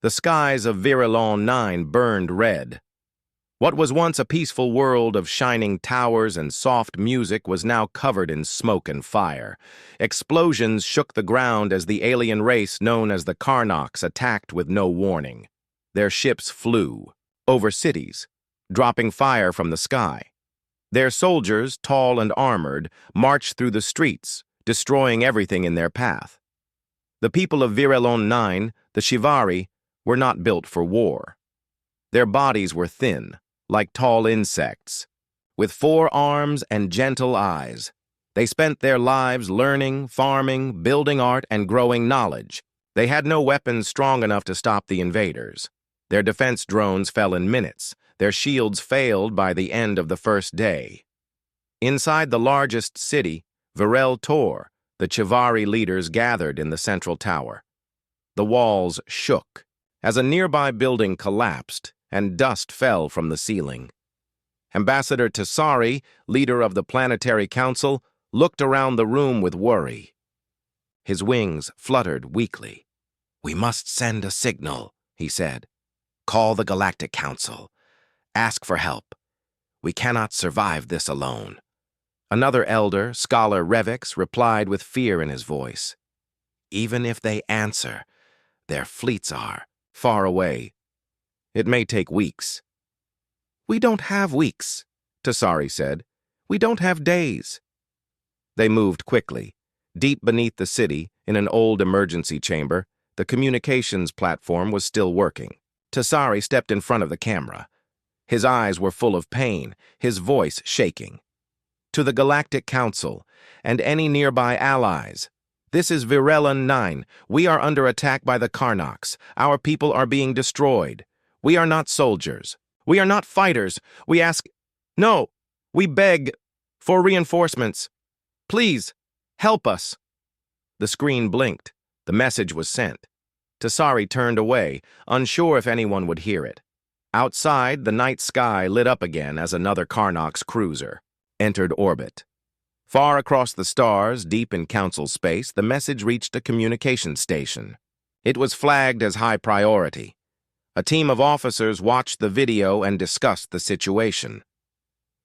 The skies of Virilon 9 burned red. What was once a peaceful world of shining towers and soft music was now covered in smoke and fire. Explosions shook the ground as the alien race known as the Karnoks attacked with no warning. Their ships flew over cities, dropping fire from the sky. Their soldiers, tall and armored, marched through the streets, destroying everything in their path. The people of Virilon 9, the Shivari, were not built for war. Their bodies were thin, like tall insects, with 4 arms and gentle eyes. They spent their lives learning, farming, building art, and growing knowledge. They had no weapons strong enough to stop the invaders. Their defense drones fell in minutes. Their shields failed by the end of the first day. Inside the largest city, Virel Tor, the Chivari leaders gathered in the central tower. The walls shook as a nearby building collapsed and dust fell from the ceiling. Ambassador Tassari, leader of the Planetary Council, looked around the room with worry. His wings fluttered weakly. "We must send a signal," he said. "Call the Galactic Council. Ask for help. We cannot survive this alone." Another elder, Scholar Revix, replied with fear in his voice. "Even if they answer, their fleets are far away. It may take weeks." "We don't have weeks," Tassari said. "We don't have days." They moved quickly. Deep beneath the city, in an old emergency chamber, the communications platform was still working. Tassari stepped in front of the camera. His eyes were full of pain, his voice shaking. "To the Galactic Council, and any nearby allies. This is Virelon 9. We are under attack by the Karnoks. Our people are being destroyed. We are not soldiers. We are not fighters. We ask, no, we beg for reinforcements. Please, help us." The screen blinked. The message was sent. Tassari turned away, unsure if anyone would hear it. Outside, the night sky lit up again as another Karnoks cruiser entered orbit. Far across the stars, deep in Council space, the message reached a communication station. It was flagged as high priority. A team of officers watched the video and discussed the situation.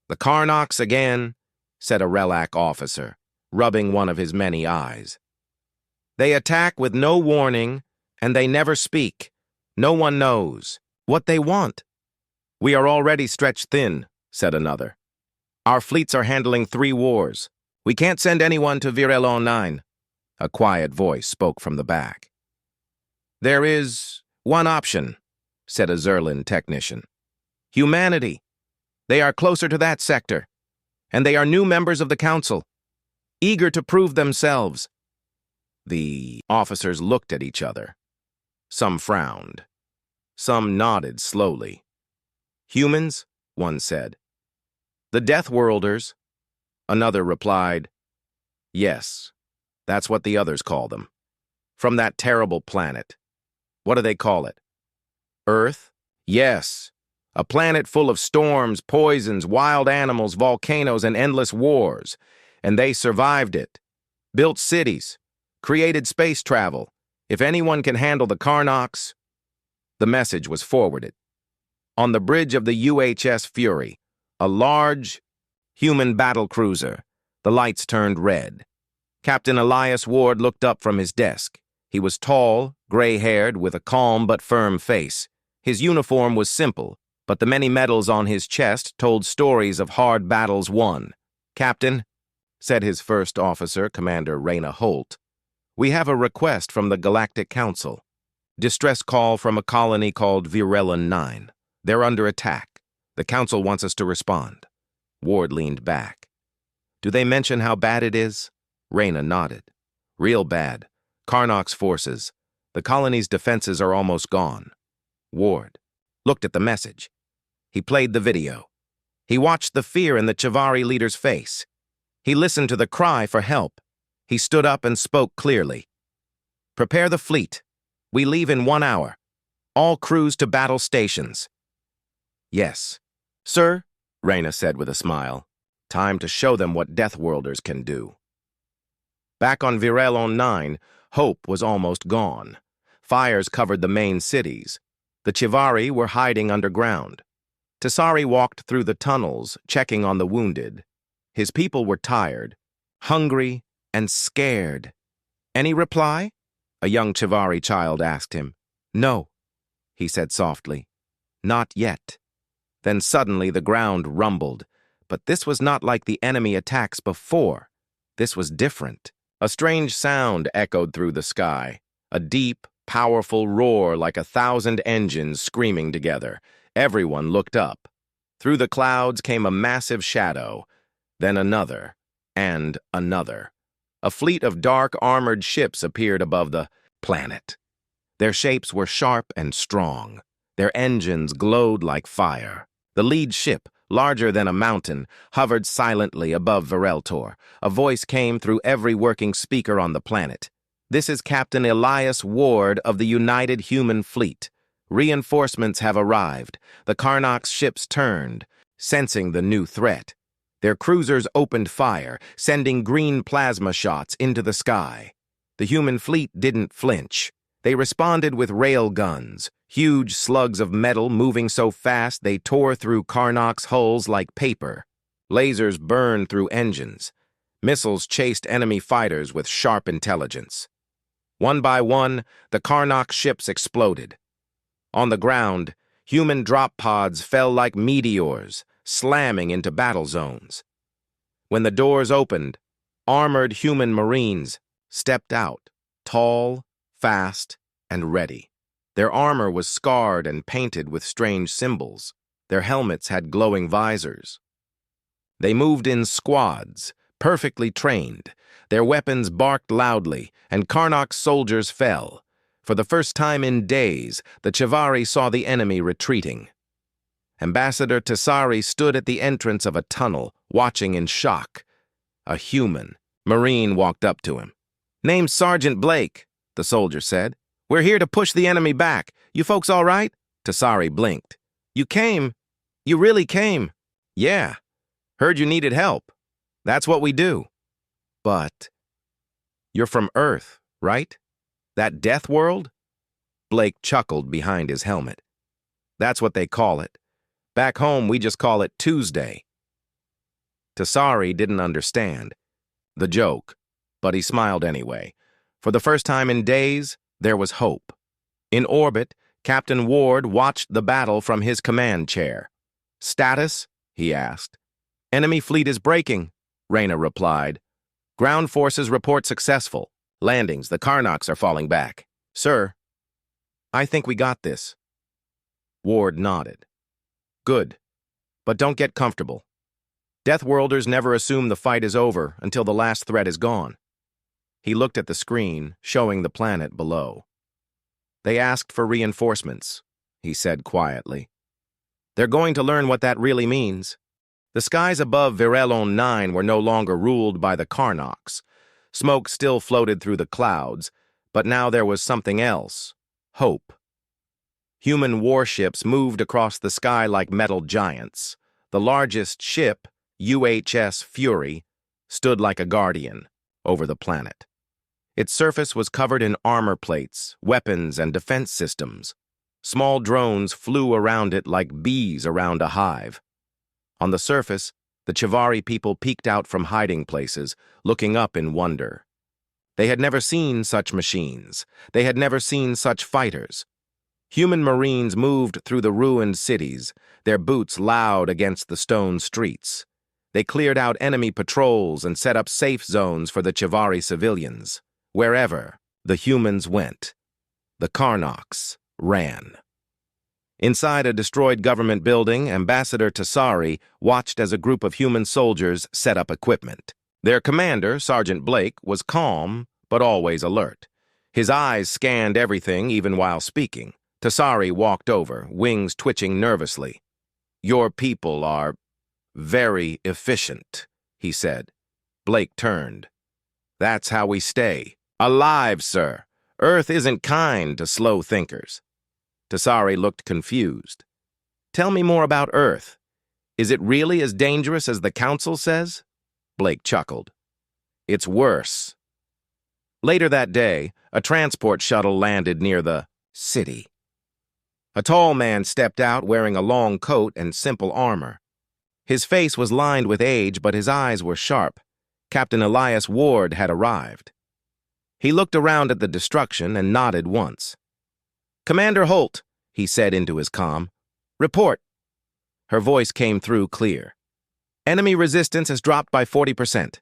"The Karnoks again," said a Relac officer, rubbing one of his many eyes. "They attack with no warning, and they never speak. No one knows what they want." "We are already stretched thin," said another. "Our fleets are handling 3 wars. We can't send anyone to Virelon 9. A quiet voice spoke from the back. "There is one option," said a Zerlin technician. "Humanity. They are closer to that sector, and they are new members of the Council, eager to prove themselves." The officers looked at each other. Some frowned. Some nodded slowly. "Humans?" one said. "The Deathworlders?" Another replied, "Yes, that's what the others call them. From that terrible planet. What do they call it? Earth? Yes. A planet full of storms, poisons, wild animals, volcanoes, and endless wars. And they survived it. Built cities. Created space travel. If anyone can handle the Karnoks..." The message was forwarded. On the bridge of the UHS Fury, a large human battlecruiser, the lights turned red. Captain Elias Ward looked up from his desk. He was tall, gray-haired, with a calm but firm face. His uniform was simple, but the many medals on his chest told stories of hard battles won. "Captain," said his first officer, Commander Raina Holt, "we have a request from the Galactic Council. Distress call from a colony called Virelon 9. They're under attack. The Council wants us to respond." Ward leaned back. "Do they mention how bad it is?" Raina nodded. "Real bad. Karnoks forces. The colony's defenses are almost gone." Ward looked at the message. He played the video. He watched the fear in the Chivari leader's face. He listened to the cry for help. He stood up and spoke clearly. "Prepare the fleet. We leave in 1 hour. All crews to battle stations." "Yes, sir," Raina said with a smile. "Time to show them what Deathworlders can do." Back on Virelon 9, hope was almost gone. Fires covered the main cities. The Chivari were hiding underground. Tasari walked through the tunnels, checking on the wounded. His people were tired, hungry, and scared. "Any reply?" a young Chivari child asked him. "No," he said softly. "Not yet." Then suddenly the ground rumbled. But this was not like the enemy attacks before. This was different. A strange sound echoed through the sky. A deep, powerful roar like 1,000 engines screaming together. Everyone looked up. Through the clouds came a massive shadow, then another, and another. A fleet of dark armored ships appeared above the planet. Their shapes were sharp and strong. Their engines glowed like fire. The lead ship, larger than a mountain, hovered silently above Vireltor. A voice came through every working speaker on the planet. "This is Captain Elias Ward of the United Human Fleet. Reinforcements have arrived." The Karnak's ships turned, sensing the new threat. Their cruisers opened fire, sending green plasma shots into the sky. The human fleet didn't flinch. They responded with rail guns, huge slugs of metal moving so fast they tore through Karnak's hulls like paper. Lasers burned through engines. Missiles chased enemy fighters with sharp intelligence. One by one, the Karnak ships exploded. On the ground, human drop pods fell like meteors, slamming into battle zones. When the doors opened, armored human marines stepped out, tall, fast, and ready. Their armor was scarred and painted with strange symbols. Their helmets had glowing visors. They moved in squads, perfectly trained. Their weapons barked loudly, and Karnak's soldiers fell. For the first time in days, the Chivari saw the enemy retreating. Ambassador Tasari stood at the entrance of a tunnel, watching in shock. A human marine walked up to him. "Name's Sergeant Blake," the soldier said. "We're here to push the enemy back. You folks all right?" Tasari blinked. "You came? You really came?" "Yeah. Heard you needed help. That's what we do." "But you're from Earth, right? That death world?" Blake chuckled behind his helmet. "That's what they call it. Back home, we just call it Tuesday." Tasari didn't understand the joke, but he smiled anyway. For the first time in days, there was hope. In orbit, Captain Ward watched the battle from his command chair. "Status?" he asked. "Enemy fleet is breaking," Reyna replied. "Ground forces report successful. Landings, the Karnaks are falling back." "Sir, I think we got this." Ward nodded. "Good, but don't get comfortable. Deathworlders never assume the fight is over until the last threat is gone." He looked at the screen, showing the planet below. "They asked for reinforcements," he said quietly. "They're going to learn what that really means." The skies above Virelon 9 were no longer ruled by the Karnaks. Smoke still floated through the clouds, but now there was something else: hope. Human warships moved across the sky like metal giants. The largest ship, UHS Fury, stood like a guardian over the planet. Its surface was covered in armor plates, weapons, and defense systems. Small drones flew around it like bees around a hive. On the surface, the Chivari people peeked out from hiding places, looking up in wonder. They had never seen such machines. They had never seen such fighters. Human marines moved through the ruined cities, their boots loud against the stone streets. They cleared out enemy patrols and set up safe zones for the Chivari civilians. Wherever the humans went, the Karnaks ran. Inside a destroyed government building, Ambassador Tasari watched as a group of human soldiers set up equipment. Their commander, Sergeant Blake, was calm, but always alert. His eyes scanned everything, even while speaking. Tasari walked over, wings twitching nervously. "Your people are very efficient," he said. Blake turned. "That's how we stay alive, sir. Earth isn't kind to slow thinkers." Tasari looked confused. "Tell me more about Earth. Is it really as dangerous as the Council says?" Blake chuckled. "It's worse. Later that day, a transport shuttle landed near the city. A tall man stepped out wearing a long coat and simple armor. His face was lined with age, but his eyes were sharp. Captain Elias Ward had arrived. He looked around at the destruction and nodded once. "Commander Holt," he said into his comm. "Report." Her voice came through clear. "Enemy resistance has dropped by 40%.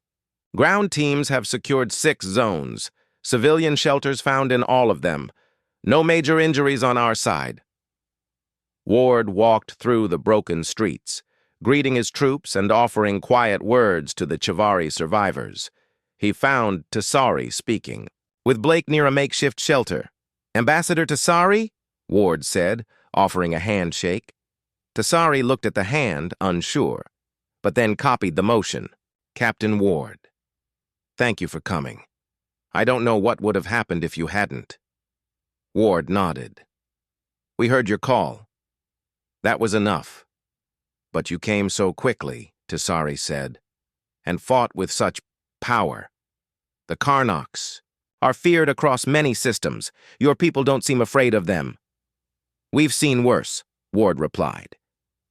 Ground teams have secured 6 zones. Civilian shelters found in all of them. No major injuries on our side." Ward walked through the broken streets, greeting his troops and offering quiet words to the Chivari survivors. He found Tasari speaking, with Blake near a makeshift shelter. "Ambassador Tasari?" Ward said, offering a handshake. Tasari looked at the hand, unsure, but then copied the motion. "Captain Ward. Thank you for coming. I don't know what would have happened if you hadn't." Ward nodded. "We heard your call. That was enough. But you came so quickly," Tasari said, "and fought with such power. The Karnoks are feared across many systems. Your people don't seem afraid of them." "We've seen worse," Ward replied.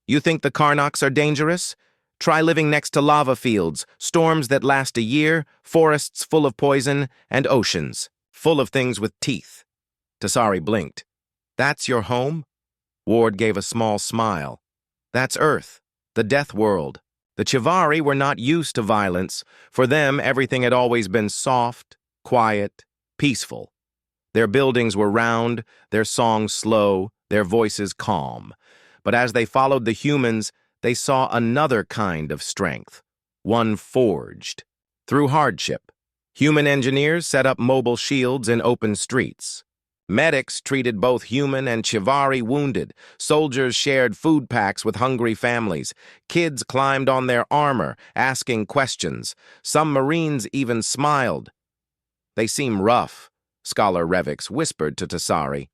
"You think the Karnoks are dangerous? Try living next to lava fields, storms that last a year, forests full of poison, and oceans full of things with teeth." Tasari blinked. "That's your home?" Ward gave a small smile. "That's Earth, the death world. The Chivari were not used to violence. For them, everything had always been soft, quiet, peaceful. Their buildings were round, their songs slow, their voices calm. But as they followed the humans, they saw another kind of strength, one forged through hardship. Human engineers set up mobile shields in open streets. Medics treated both human and Chivari wounded. Soldiers shared food packs with hungry families. Kids climbed on their armor, asking questions. Some Marines even smiled. "They seem rough," Scholar Revix whispered to Tasari.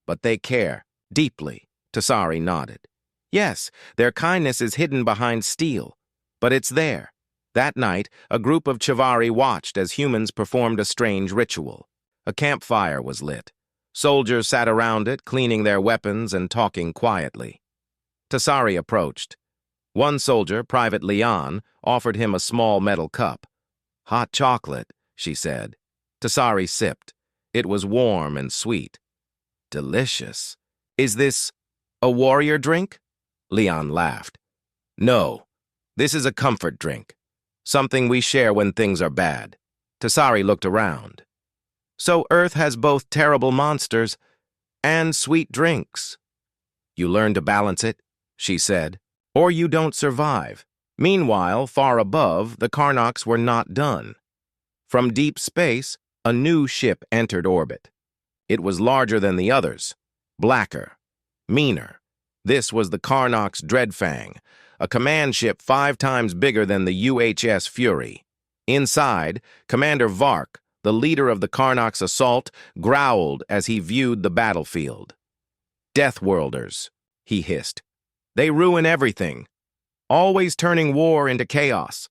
"But they care, deeply." Tasari nodded. "Yes, their kindness is hidden behind steel. But it's there." That night, a group of Chivari watched as humans performed a strange ritual. A campfire was lit. Soldiers sat around it, cleaning their weapons and talking quietly. Tasari approached. One soldier, Private Leon, offered him a small metal cup. "Hot chocolate," she said. Tasari sipped. It was warm and sweet. "Delicious. Is this a warrior drink?" Leon laughed. "No, this is a comfort drink. Something we share when things are bad." Tasari looked around. "So Earth has both terrible monsters and sweet drinks. You learn to balance it," she said, "or you don't survive." Meanwhile, far above, the Karnoks were not done. From deep space, a new ship entered orbit. It was larger than the others, blacker, meaner. This was the Karnoks' Dreadfang, a command ship 5 times bigger than the UHS Fury. Inside, Commander Vark, the leader of the Karnoks' assault, growled as he viewed the battlefield. "Deathworlders," he hissed. "They ruin everything, always turning war into chaos."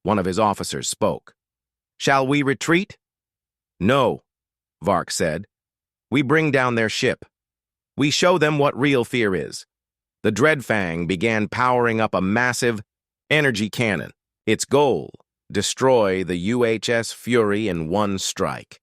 One of his officers spoke. "Shall we retreat?" "No," Vark said. "We bring down their ship. We show them what real fear is." The Dreadfang began powering up a massive energy cannon. Its goal: destroy the UHS Fury in one strike.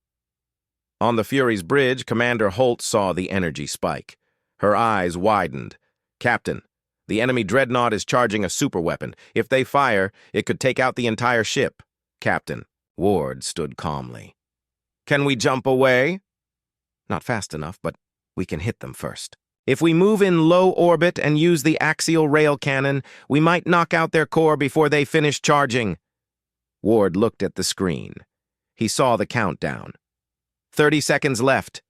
On the Fury's bridge, Commander Holt saw the energy spike. Her eyes widened. "Captain, the enemy dreadnought is charging a superweapon. If they fire, it could take out the entire ship." "Captain," Ward stood calmly. "Can we jump away?" "Not fast enough, but we can hit them first. If we move in low orbit and use the axial rail cannon, we might knock out their core before they finish charging." Ward looked at the screen. He saw the countdown. 30 seconds left.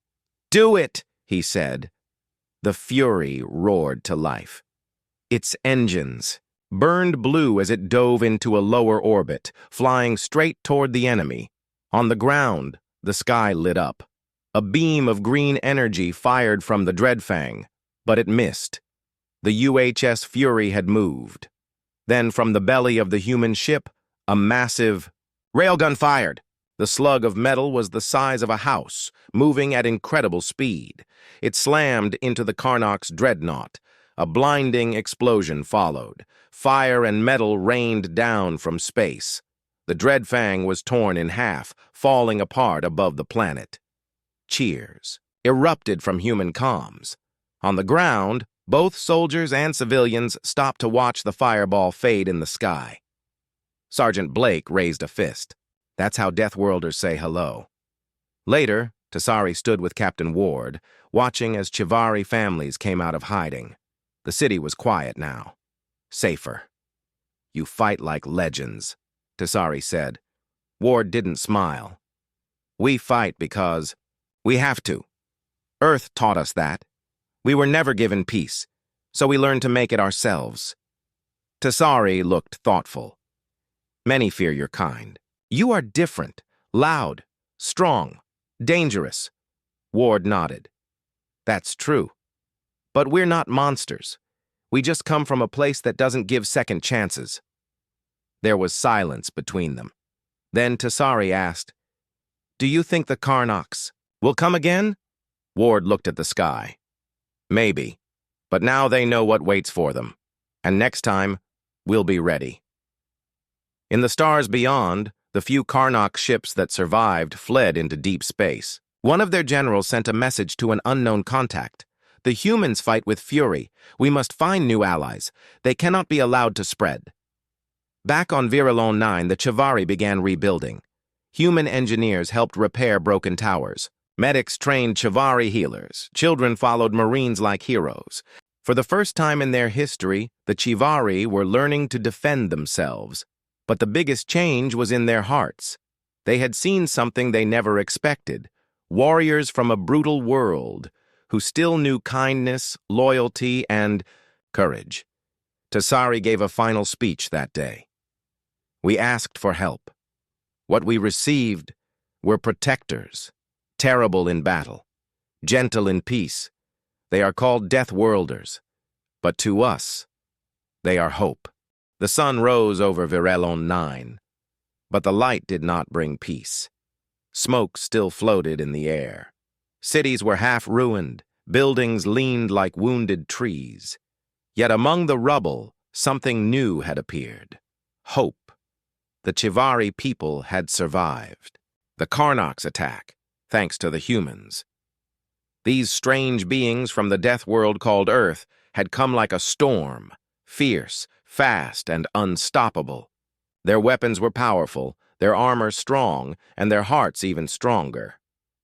"Do it," he said. The Fury roared to life. Its engines burned blue as it dove into a lower orbit, flying straight toward the enemy. On the ground, the sky lit up. A beam of green energy fired from the Dreadfang, but it missed. The UHS Fury had moved. Then from the belly of the human ship, a massive railgun fired. The slug of metal was the size of a house, moving at incredible speed. It slammed into the Karnok's dreadnought. A blinding explosion followed. Fire and metal rained down from space. The Dreadfang was torn in half, falling apart above the planet. Cheers erupted from human comms. On the ground, both soldiers and civilians stopped to watch the fireball fade in the sky. Sergeant Blake raised a fist. That's how Deathworlders say hello. Later, Tasari stood with Captain Ward, watching as Chivari families came out of hiding. The city was quiet now. Safer. You fight like legends, Tasari said. Ward didn't smile. We fight because we have to. Earth taught us that. We were never given peace, so we learned to make it ourselves. Tasari looked thoughtful. Many fear your kind. You are different, loud, strong, dangerous. Ward nodded. That's true. But we're not monsters. We just come from a place that doesn't give second chances. There was silence between them. Then Tasari asked, Do you think the Karnoks will come again? Ward looked at the sky. Maybe, but now they know what waits for them. And next time, we'll be ready. In the stars beyond, the few Karnok ships that survived fled into deep space. One of their generals sent a message to an unknown contact. The humans fight with fury. We must find new allies. They cannot be allowed to spread. Back on Viralon 9, the Chivari began rebuilding. Human engineers helped repair broken towers. Medics trained Chivari healers. Children followed Marines like heroes. For the first time in their history, the Chivari were learning to defend themselves. But the biggest change was in their hearts. They had seen something they never expected. Warriors from a brutal world who still knew kindness, loyalty, and courage. Tasari gave a final speech that day. We asked for help. What we received were protectors, terrible in battle, gentle in peace. They are called Deathworlders, but to us, they are hope. The sun rose over Viralon 9, but the light did not bring peace. Smoke still floated in the air. Cities were half ruined, buildings leaned like wounded trees. Yet among the rubble, something new had appeared. Hope. The Chivari people had survived. The Karnok's attack, thanks to the humans. These strange beings from the death world called Earth had come like a storm, fierce, fast, and unstoppable. Their weapons were powerful, their armor strong, and their hearts even stronger.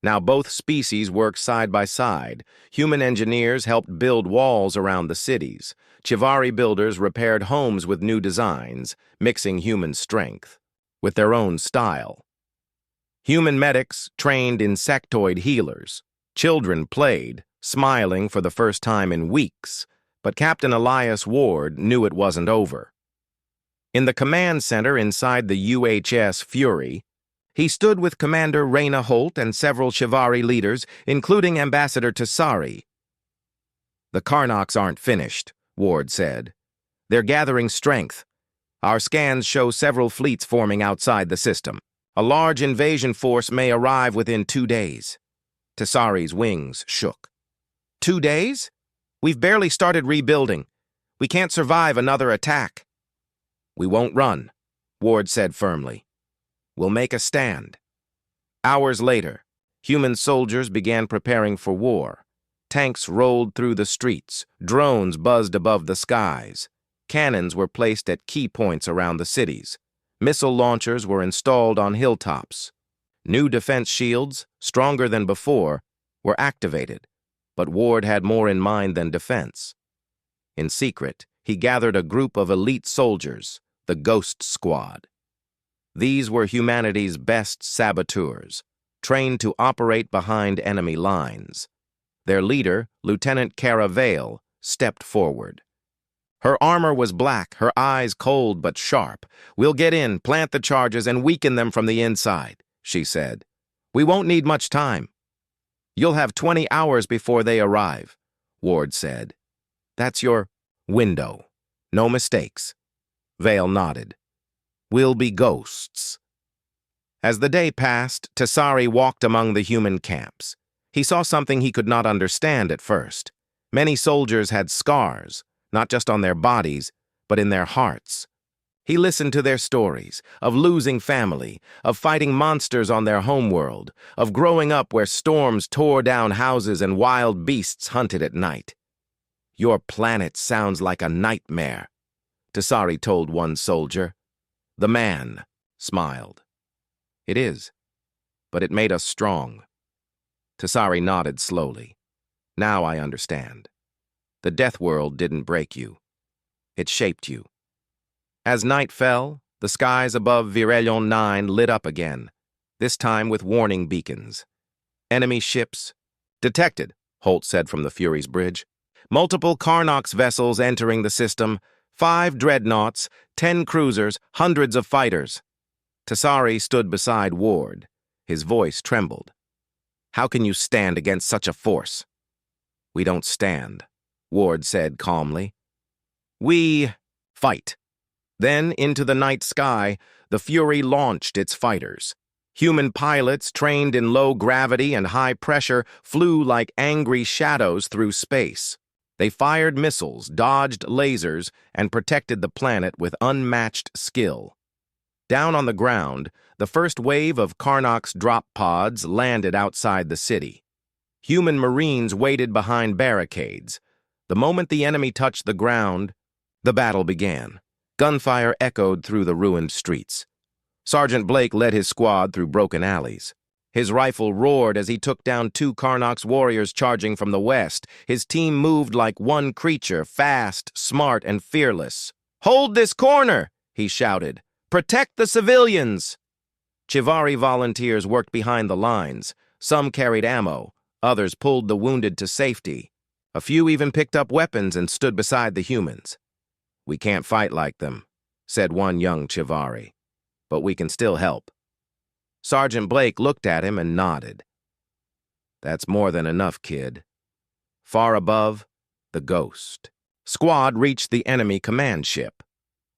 Now both species worked side by side. Human engineers helped build walls around the cities. Chivari builders repaired homes with new designs, mixing human strength with their own style. Human medics trained insectoid healers. Children played, smiling for the first time in weeks, but Captain Elias Ward knew it wasn't over. In the command center inside the UHS Fury, he stood with Commander Raina Holt and several Chivari leaders, including Ambassador Tasari. The Karnoks aren't finished, Ward said. They're gathering strength. Our scans show several fleets forming outside the system. A large invasion force may arrive within 2 days. Tasari's wings shook. 2 days? We've barely started rebuilding. We can't survive another attack. We won't run, Ward said firmly. We'll make a stand. Hours later, human soldiers began preparing for war. Tanks rolled through the streets, drones buzzed above the skies. Cannons were placed at key points around the cities. Missile launchers were installed on hilltops. New defense shields, stronger than before, were activated, but Ward had more in mind than defense. In secret, he gathered a group of elite soldiers, the Ghost Squad. These were humanity's best saboteurs, trained to operate behind enemy lines. Their leader, Lieutenant Cara Vale, stepped forward. Her armor was black, her eyes cold but sharp. We'll get in, plant the charges, and weaken them from the inside, she said. We won't need much time. You'll have 20 hours before they arrive, Ward said. That's your window. No mistakes. Vale nodded. We'll be ghosts. As the day passed, Tessari walked among the human camps. He saw something he could not understand at first. Many soldiers had scars, not just on their bodies, but in their hearts. He listened to their stories, of losing family, of fighting monsters on their homeworld, of growing up where storms tore down houses and wild beasts hunted at night. "Your planet sounds like a nightmare," Tessari told one soldier. The man smiled. "It is, but it made us strong." Tessari nodded slowly. "Now I understand. The death world didn't break you. It shaped you." As night fell, the skies above Virelion 9 lit up again, this time with warning beacons. "Enemy ships detected," Holt said from the Fury's bridge. "Multiple Karnox vessels entering the system, 5 dreadnoughts, 10 cruisers, hundreds of fighters." Tessari stood beside Ward. His voice trembled. "How can you stand against such a force?" "We don't stand," Ward said calmly. "We fight." Then, into the night sky, the Fury launched its fighters. Human pilots, trained in low gravity and high pressure, flew like angry shadows through space. They fired missiles, dodged lasers, and protected the planet with unmatched skill. Down on the ground, the first wave of Karnox drop pods landed outside the city. Human Marines waited behind barricades. The moment the enemy touched the ground, the battle began. Gunfire echoed through the ruined streets. Sergeant Blake led his squad through broken alleys. His rifle roared as he took down 2 Karnox warriors charging from the west. His team moved like one creature, fast, smart, and fearless. "Hold this corner!" he shouted. "Protect the civilians!" Chivari volunteers worked behind the lines. Some carried ammo. Others pulled the wounded to safety. A few even picked up weapons and stood beside the humans. "We can't fight like them," said one young Chivari, "but we can still help." Sergeant Blake looked at him and nodded. "That's more than enough, kid." Far above, the Ghost squad reached the enemy command ship.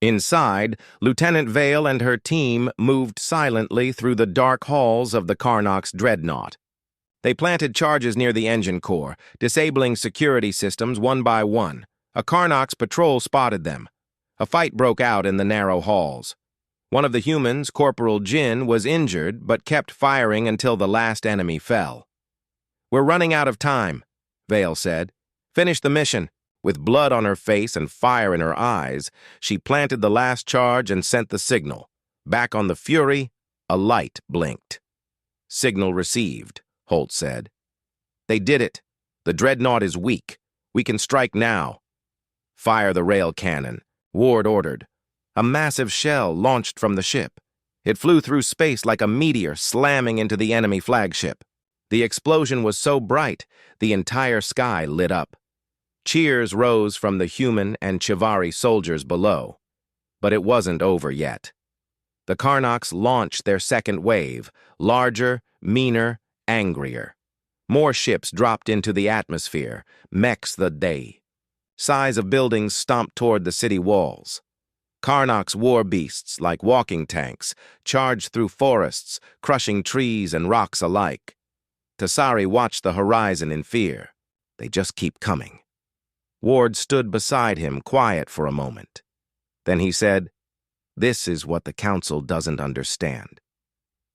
Inside, Lieutenant Vale and her team moved silently through the dark halls of the Karnox dreadnought. They planted charges near the engine core, disabling security systems one by one. A Karnox patrol spotted them. A fight broke out in the narrow halls. One of the humans, Corporal Jin, was injured but kept firing until the last enemy fell. "We're running out of time," Vale said. "Finish the mission." With blood on her face and fire in her eyes, she planted the last charge and sent the signal. Back on the Fury, a light blinked. "Signal received," Holt said. "They did it. The dreadnought is weak. We can strike now." "Fire the rail cannon," Ward ordered. A massive shell launched from the ship. It flew through space like a meteor, slamming into the enemy flagship. The explosion was so bright, the entire sky lit up. Cheers rose from the human and Chivari soldiers below. But it wasn't over yet. The Karnox launched their second wave, larger, meaner, angrier. More ships dropped into the atmosphere, mechs the day. Size of buildings stomped toward the city walls. Karnox war beasts, like walking tanks, charged through forests, crushing trees and rocks alike. Tessari watched the horizon in fear. They just keep coming. Ward stood beside him, quiet for a moment. Then he said, "This is what the Council doesn't understand.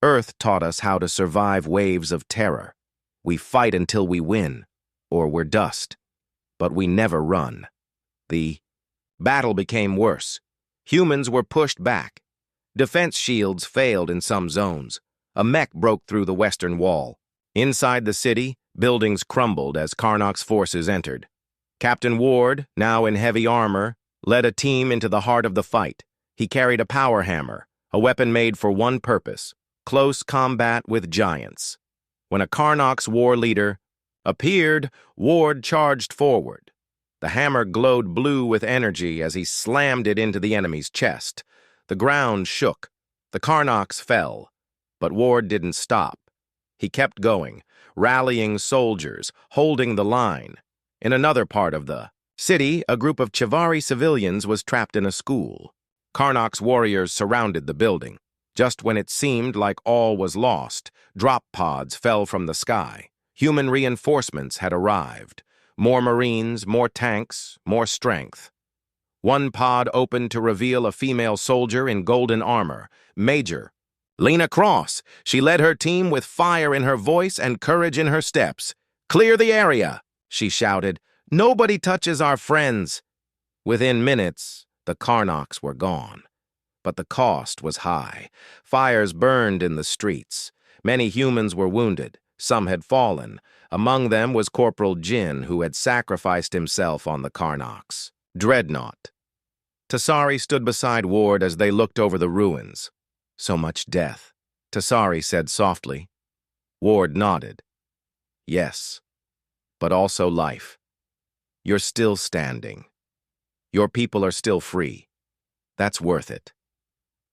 Earth taught us how to survive waves of terror. We fight until we win, or we're dust. But we never run." The battle became worse. Humans were pushed back. Defense shields failed in some zones. A mech broke through the western wall. Inside the city, buildings crumbled as Karnox forces entered. Captain Ward, now in heavy armor, led a team into the heart of the fight. He carried a power hammer, a weapon made for one purpose: close combat with giants. When a Karnox war leader appeared, Ward charged forward. The hammer glowed blue with energy as he slammed it into the enemy's chest. The ground shook. The Karnox fell. But Ward didn't stop. He kept going, rallying soldiers, holding the line. In another part of the city, a group of Chivari civilians was trapped in a school. Karnox warriors surrounded the building. Just when it seemed like all was lost, drop pods fell from the sky. Human reinforcements had arrived. More Marines, more tanks, more strength. One pod opened to reveal a female soldier in golden armor, Major Lena Cross. She led her team with fire in her voice and courage in her steps. "Clear the area," she shouted. "Nobody touches our friends." Within minutes, the Karnoks were gone. But the cost was high. Fires burned in the streets. Many humans were wounded. Some had fallen. Among them was Corporal Jin, who had sacrificed himself on the Karnoks. Dreadnought. Tassari stood beside Ward as they looked over the ruins. "So much death," Tassari said softly. Ward nodded. "Yes, but also life. You're still standing. Your people are still free. That's worth it."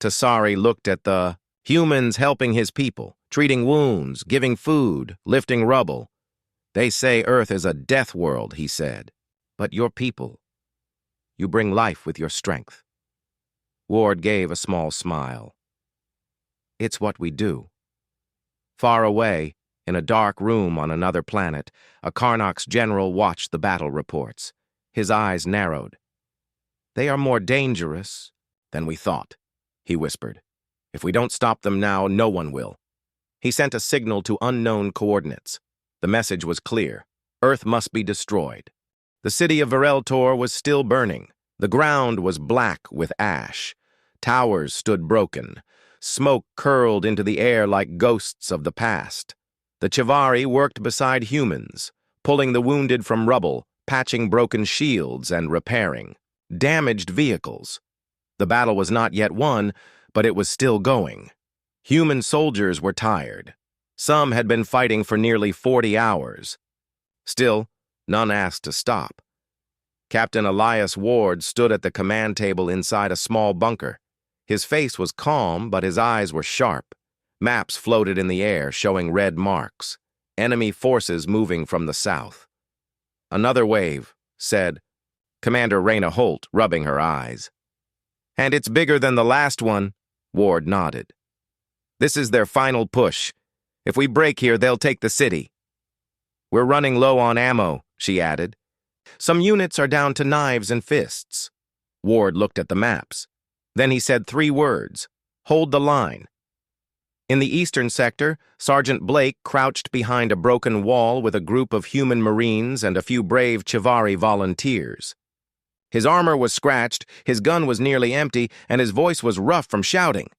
Tassari looked at the humans helping his people, treating wounds, giving food, lifting rubble. "They say Earth is a death world," he said. "But your people, you bring life with your strength." Ward gave a small smile. "It's what we do." Far away, in a dark room on another planet, a Karnoks general watched the battle reports. His eyes narrowed. "They are more dangerous than we thought," he whispered. "If we don't stop them now, no one will." He sent a signal to unknown coordinates. The message was clear. Earth must be destroyed. The city of Vireltor was still burning. The ground was black with ash. Towers stood broken. Smoke curled into the air like ghosts of the past. The Chivari worked beside humans, pulling the wounded from rubble, patching broken shields and repairing damaged vehicles. The battle was not yet won, but it was still going. Human soldiers were tired. Some had been fighting for nearly 40 hours. Still, none asked to stop. Captain Elias Ward stood at the command table inside a small bunker. His face was calm, but his eyes were sharp. Maps floated in the air, showing red marks. Enemy forces moving from the south. "Another wave," said Commander Raina Holt, rubbing her eyes. "And it's bigger than the last one," Ward nodded. "This is their final push. If we break here, they'll take the city." "We're running low on ammo," she added. "Some units are down to knives and fists." Ward looked at the maps. Then he said 3 words: "Hold the line." In the eastern sector, Sergeant Blake crouched behind a broken wall with a group of human Marines and a few brave Chivari volunteers. His armor was scratched, his gun was nearly empty, and his voice was rough from shouting.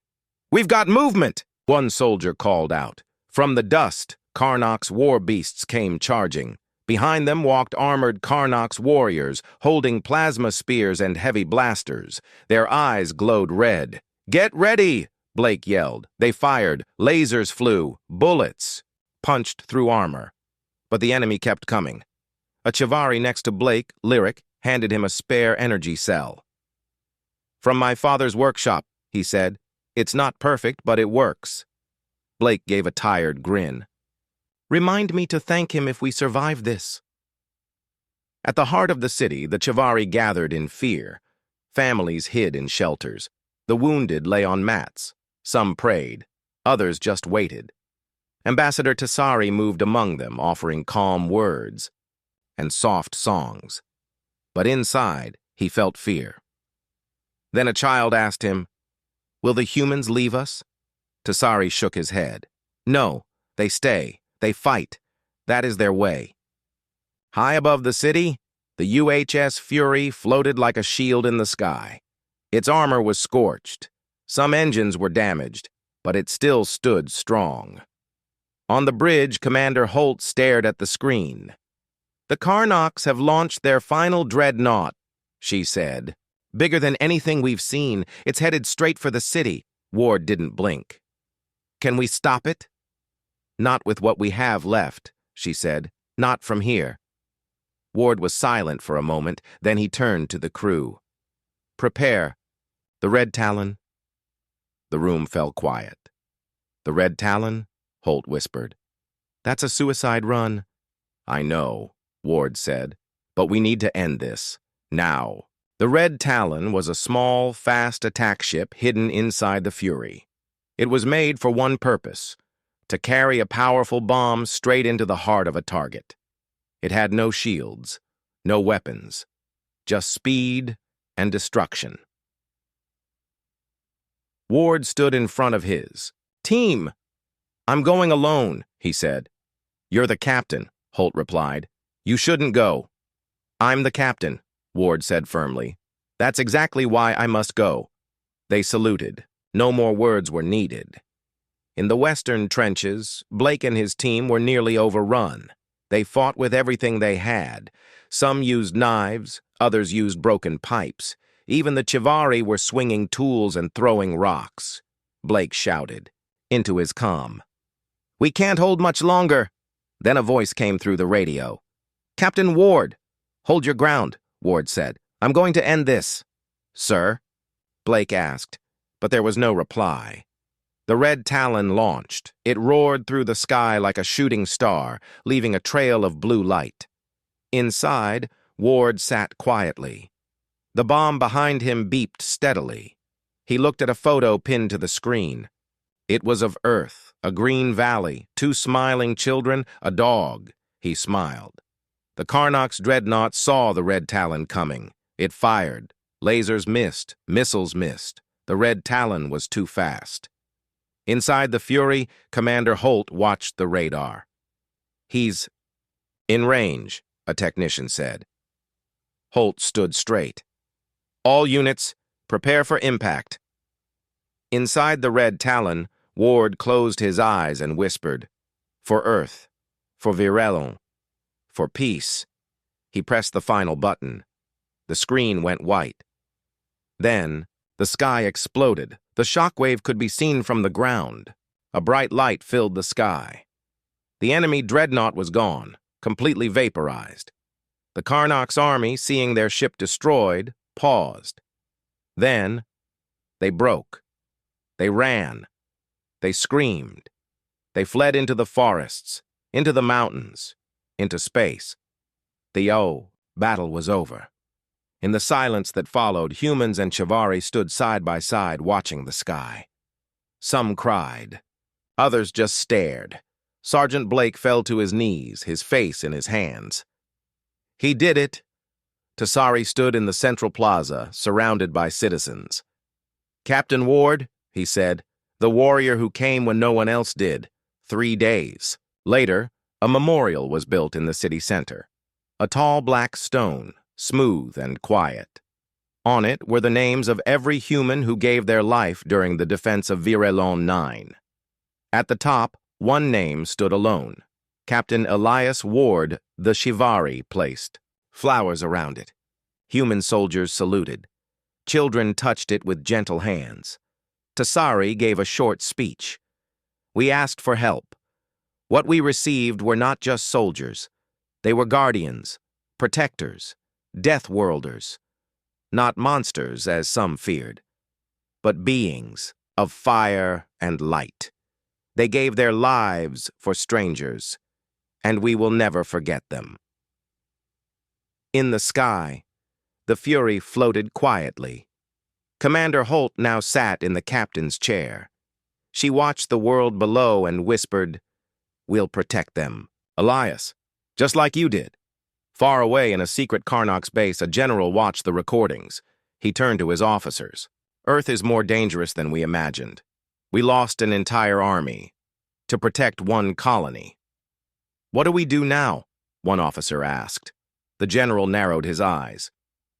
"We've got movement!" one soldier called out. From the dust, Karnoks war beasts came charging. Behind them walked armored Karnoks warriors, holding plasma spears and heavy blasters. Their eyes glowed red. "Get ready!" Blake yelled. They fired. Lasers flew. Bullets punched through armor. But the enemy kept coming. A Chivari next to Blake, Lyric, handed him a spare energy cell. "From my father's workshop," he said. "It's not perfect, but it works." Blake gave a tired grin. "Remind me to thank him if we survive this." At the heart of the city, the Chivari gathered in fear. Families hid in shelters. The wounded lay on mats. Some prayed. Others just waited. Ambassador Tassari moved among them, offering calm words and soft songs. But inside, he felt fear. Then a child asked him, "Will the humans leave us?" Tassari shook his head. "No, they stay. They fight. That is their way." High above the city, the UHS Fury floated like a shield in the sky. Its armor was scorched. Some engines were damaged, but it still stood strong. On the bridge, Commander Holt stared at the screen. "The Karnoks have launched their final dreadnought," she said. "Bigger than anything we've seen. It's headed straight for the city." Ward didn't blink. "Can we stop it?" "Not with what we have left," she said. "Not from here." Ward was silent for a moment, then he turned to the crew. "Prepare. The Red Talon." The room fell quiet. "The Red Talon?" Holt whispered. "That's a suicide run." "I know," Ward said, "but we need to end this. Now." The Red Talon was a small, fast attack ship hidden inside the Fury. It was made for one purpose: to carry a powerful bomb straight into the heart of a target. It had no shields, no weapons, just speed and destruction. Ward stood in front of his team. "I'm going alone," he said. "You're the captain," Holt replied. "You shouldn't go." "I'm the captain," Ward said firmly. "That's exactly why I must go." They saluted. No more words were needed. In the western trenches, Blake and his team were nearly overrun. They fought with everything they had. Some used knives, others used broken pipes. Even the Chivari were swinging tools and throwing rocks. Blake shouted into his comm, "We can't hold much longer." Then a voice came through the radio. "Captain Ward." "Hold your ground," Ward said. "I'm going to end this." "Sir?" Blake asked, but there was no reply. The red Talon launched. It roared through the sky like a shooting star, leaving a trail of blue light. Inside, Ward sat quietly. The bomb behind him beeped steadily. He looked at a photo pinned to the screen. It was of Earth, a green valley, 2 smiling children, a dog. He smiled. The Karnok's dreadnought saw the red Talon coming. It fired. Lasers missed. Missiles missed. The red Talon was too fast. Inside the Fury, Commander Holt watched the radar. "He's in range," a technician said. Holt stood straight. "All units, prepare for impact." Inside the red Talon, Ward closed his eyes and whispered, "For Earth, for Virelon, for peace." He pressed the final button. The screen went white. Then, the sky exploded. The shockwave could be seen from the ground. A bright light filled the sky. The enemy dreadnought was gone, completely vaporized. The Karnok's army, seeing their ship destroyed, paused. Then, they broke. They ran. They screamed. They fled into the forests, into the mountains, into space. The battle was over. In the silence that followed, humans and Chivari stood side by side watching the sky. Some cried. Others just stared. Sergeant Blake fell to his knees, his face in his hands. "He did it." Tassari stood in the central plaza, surrounded by citizens. "Captain Ward," he said, "the warrior who came when no one else did. 3 days." Later, a memorial was built in the city center. A tall black stone, smooth and quiet. On it were the names of every human who gave their life during the defense of Virelon 9. At the top, one name stood alone. Captain Elias Ward, the Chivari, placed flowers around it. Human soldiers saluted. Children touched it with gentle hands. Tassari gave a short speech. "We asked for help. What we received were not just soldiers. They were guardians, protectors, Deathworlders. Not monsters, as some feared, but beings of fire and light. They gave their lives for strangers, and we will never forget them." In the sky, the Fury floated quietly. Commander Holt now sat in the captain's chair. She watched the world below and whispered, "We'll protect them, Elias, just like you did." Far away in a secret Karnok's base, a general watched the recordings. He turned to his officers. "Earth is more dangerous than we imagined. We lost an entire army to protect one colony." "What do we do now?" one officer asked. The general narrowed his eyes.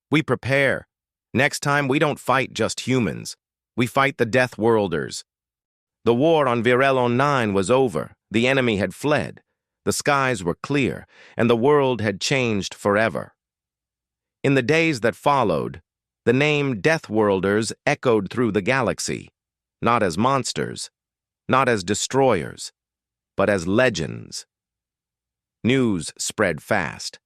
"We prepare. Next time, we don't fight just humans. We fight the Deathworlders." The war on Virelon 9 was over. The enemy had fled. The skies were clear, and the world had changed forever. In the days that followed, the name Deathworlders echoed through the galaxy, not as monsters, not as destroyers, but as legends. News spread fast.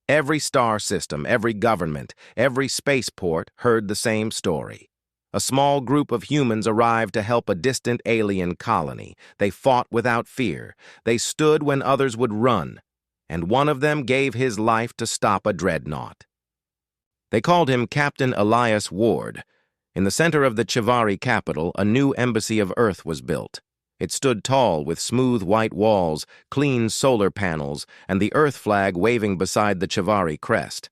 Every star system, every government, every spaceport heard the same story. A small group of humans arrived to help a distant alien colony. They fought without fear. They stood when others would run, and one of them gave his life to stop a dreadnought. They called him Captain Elias Ward, In the center of the Chivari capital, a new embassy of Earth was built. It stood tall with smooth white walls, clean solar panels, and the Earth flag waving beside the Chivari crest.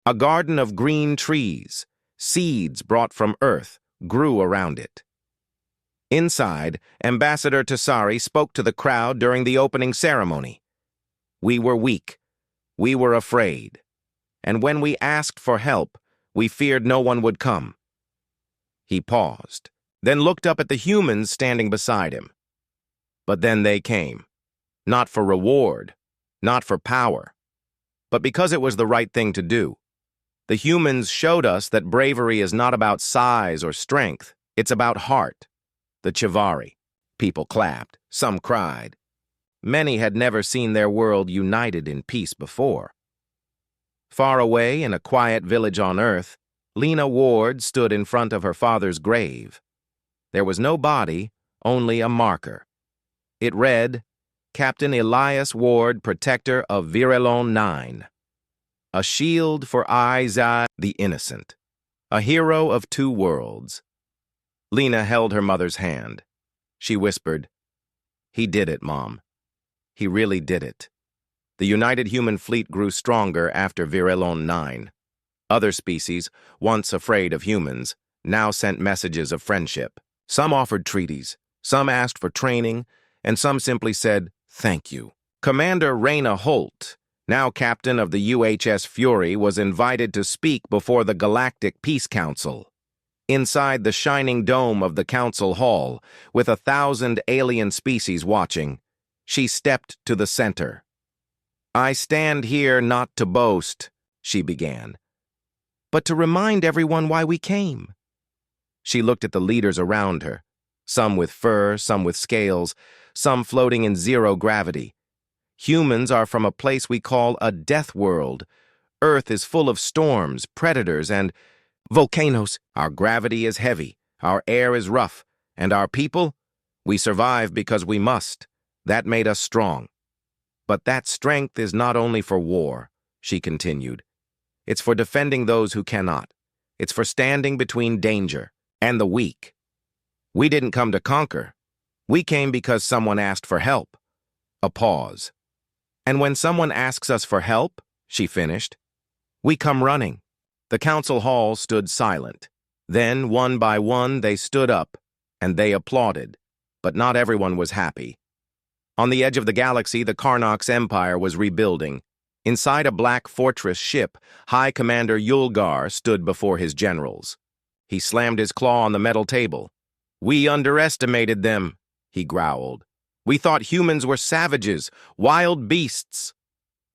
A garden of green trees, seeds brought from Earth, grew around it. Inside, Ambassador Tassari spoke to the crowd during the opening ceremony. We were weak. We were afraid. And when we asked for help, we feared no one would come. He paused, then looked up at the humans standing beside him. But then they came. Not for reward, not for power, but because it was the right thing to do. The humans showed us that bravery is not about size or strength, it's about heart. The Chivari. People clapped, some cried. Many had never seen their world united in peace before. Far away in a quiet village on Earth, Lena Ward stood in front of her father's grave. There was no body, only a marker. It read, Captain Elias Ward, Protector of Virelon 9. A shield for Isaiah the Innocent. A hero of two worlds. Lena held her mother's hand. She whispered, He did it, Mom. He really did it. The United Human Fleet grew stronger after Virelon 9. Other species, once afraid of humans, now sent messages of friendship. Some offered treaties, some asked for training, and some simply said, thank you. Commander Raina Holt, now captain of the UHS Fury, was invited to speak before the Galactic Peace Council. Inside the shining dome of the council hall, with 1,000 alien species watching, she stepped to the center. I stand here not to boast, she began, but to remind everyone why we came. She looked at the leaders around her, some with fur, some with scales, some floating in zero gravity. Humans are from a place we call a death world. Earth is full of storms, predators, and volcanoes. Our gravity is heavy, our air is rough, and our people, we survive because we must. That made us strong. But that strength is not only for war, she continued. It's for defending those who cannot. It's for standing between danger and the weak. We didn't come to conquer. We came because someone asked for help. A pause. And when someone asks us for help, she finished, we come running. The council hall stood silent. Then, one by one, they stood up, and they applauded. But not everyone was happy. On the edge of the galaxy, the Karnox Empire was rebuilding. Inside a black fortress ship, High Commander Yulgar stood before his generals. He slammed his claw on the metal table. We underestimated them, he growled. We thought humans were savages, wild beasts.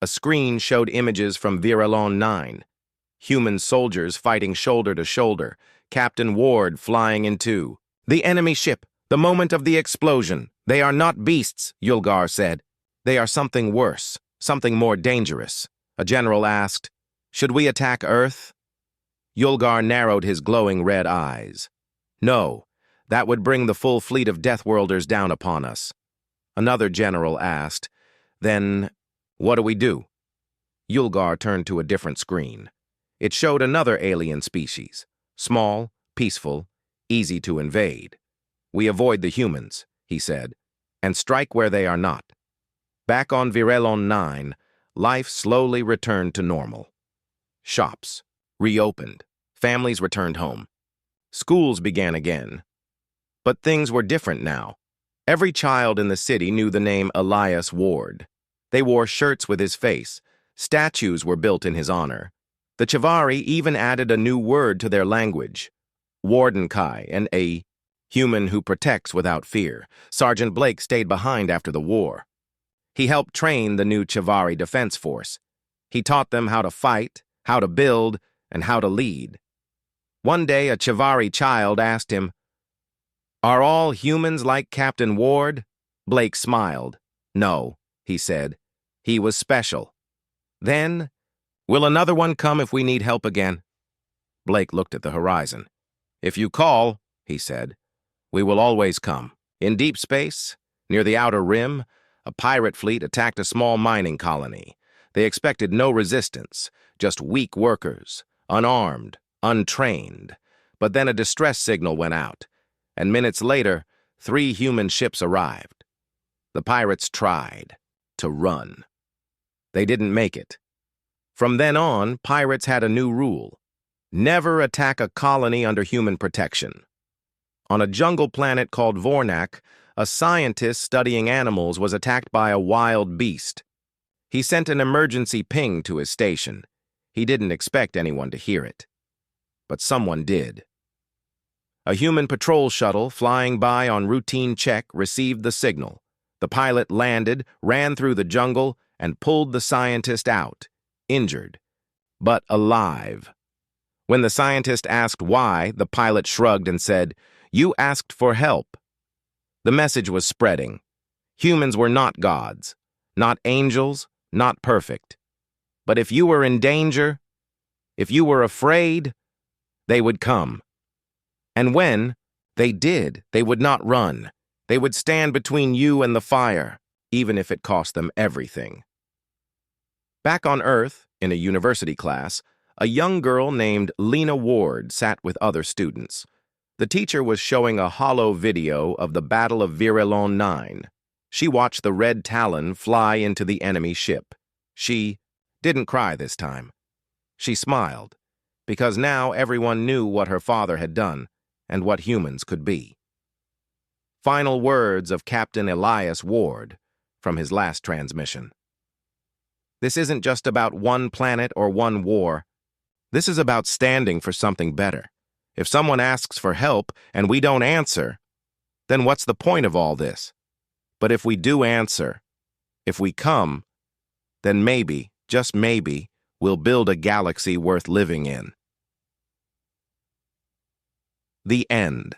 A screen showed images from Virelon 9. Human soldiers fighting shoulder to shoulder, Captain Ward flying in two. The enemy ship, the moment of the explosion. They are not beasts, Yulgar said. They are something worse, something more dangerous. A general asked, should we attack Earth? Yulgar narrowed his glowing red eyes. No, that would bring the full fleet of Deathworlders down upon us. Another general asked, then, what do we do? Yulgar turned to a different screen. It showed another alien species, small, peaceful, easy to invade. We avoid the humans, he said, and strike where they are not. Back on Virelon 9, life slowly returned to normal. Shops reopened. Families returned home. Schools began again. But things were different now. Every child in the city knew the name Elias Ward. They wore shirts with his face. Statues were built in his honor. The Chivari even added a new word to their language, Wardenkai, and a human who protects without fear. Sergeant Blake stayed behind after the war. He helped train the new Chivari Defense Force. He taught them how to fight, how to build, and how to lead. One day, a Chivari child asked him, are all humans like Captain Ward? Blake smiled. No, he said. He was special. Then, will another one come if we need help again? Blake looked at the horizon. If you call, he said, we will always come. In deep space, near the outer rim, a pirate fleet attacked a small mining colony. They expected no resistance, just weak workers, unarmed, untrained. But then a distress signal went out, and minutes later, 3 human ships arrived. The pirates tried to run. They didn't make it. From then on, pirates had a new rule: never attack a colony under human protection. On a jungle planet called Vornak, a scientist studying animals was attacked by a wild beast. He sent an emergency ping to his station. He didn't expect anyone to hear it. But someone did. A human patrol shuttle flying by on routine check received the signal. The pilot landed, ran through the jungle, and pulled the scientist out, injured, but alive. When the scientist asked why, the pilot shrugged and said, "You asked for help." The message was spreading. Humans were not gods, not angels, not perfect. But if you were in danger, if you were afraid, they would come. And when they did, they would not run. They would stand between you and the fire, even if it cost them everything. Back on Earth, in a university class, a young girl named Lena Ward sat with other students. The teacher was showing a holo video of the Battle of Virelon 9. She watched the Red Talon fly into the enemy ship. She didn't cry this time. She smiled, because now everyone knew what her father had done and what humans could be. Final words of Captain Elias Ward from his last transmission. This isn't just about one planet or one war. This is about standing for something better. If someone asks for help and we don't answer, then what's the point of all this? But if we do answer, if we come, then maybe, just maybe, we'll build a galaxy worth living in. The end.